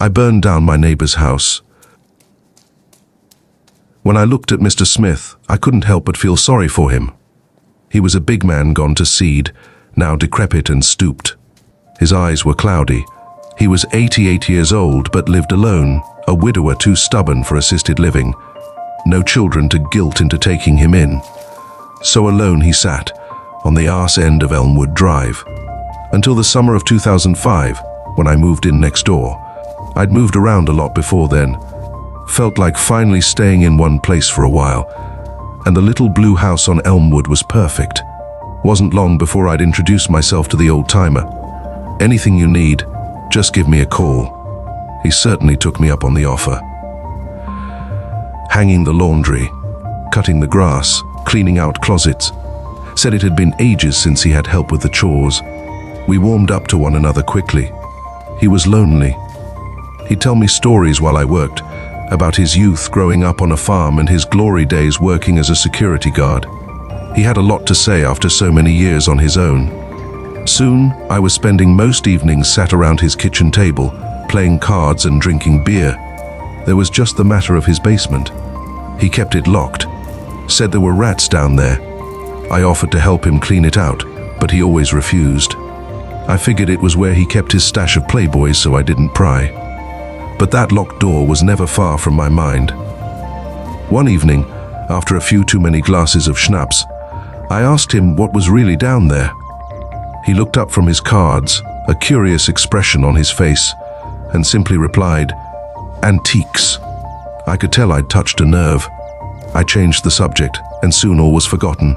I burned down my neighbor's house. When I looked at Mr. Smith, I couldn't help but feel sorry for him. He was a big man gone to seed, now decrepit and stooped. His eyes were cloudy. He was 88 years old but lived alone, a widower too stubborn for assisted living. No children to guilt into taking him in. So alone he sat, on the arse end of Elmwood Drive. Until the summer of 2005, when I moved in next door. I'd moved around a lot before then. Felt like finally staying in one place for a while. And the little blue house on Elmwood was perfect. Wasn't long before I'd introduced myself to the old-timer. Anything you need, just give me a call. He certainly took me up on the offer. Hanging the laundry, cutting the grass, cleaning out closets. Said it had been ages since he had help with the chores. We warmed up to one another quickly. He was lonely. He'd tell me stories while I worked, about his youth growing up on a farm and his glory days working as a security guard. He had a lot to say after so many years on his own. Soon, I was spending most evenings sat around his kitchen table, playing cards and drinking beer. There was just the matter of his basement. He kept it locked. Said there were rats down there. I offered to help him clean it out, but he always refused. I figured it was where he kept his stash of Playboys, so I didn't pry. But that locked door was never far from my mind. One evening, after a few too many glasses of schnapps, I asked him what was really down there. He looked up from his cards, a curious expression on his face, and simply replied, "Antiques." I could tell I'd touched a nerve. I changed the subject, and soon all was forgotten.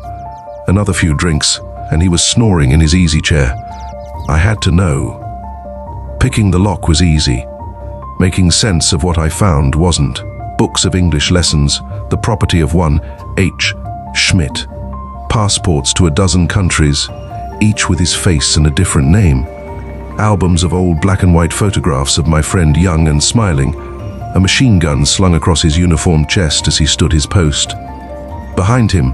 Another few drinks, and he was snoring in his easy chair. I had to know. Picking the lock was easy. Making sense of what I found wasn't. Books of English lessons, the property of one H. Schmidt. Passports to a dozen countries, each with his face and a different name. Albums of old black and white photographs of my friend young and smiling. A machine gun slung across his uniformed chest as he stood his post. Behind him,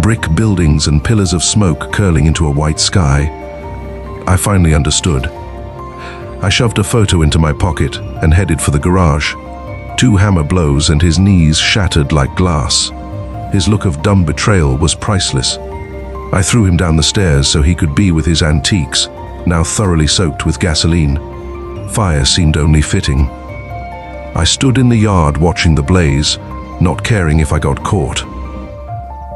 brick buildings and pillars of smoke curling into a white sky. I finally understood. I shoved a photo into my pocket and headed for the garage. 2 hammer blows and his knees shattered like glass. His look of dumb betrayal was priceless. I threw him down the stairs so he could be with his antiques, now thoroughly soaked with gasoline. Fire seemed only fitting. I stood in the yard watching the blaze, not caring if I got caught.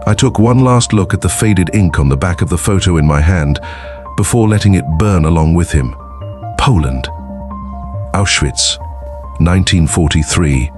I took one last look at the faded ink on the back of the photo in my hand before letting it burn along with him. Poland. Auschwitz, 1943.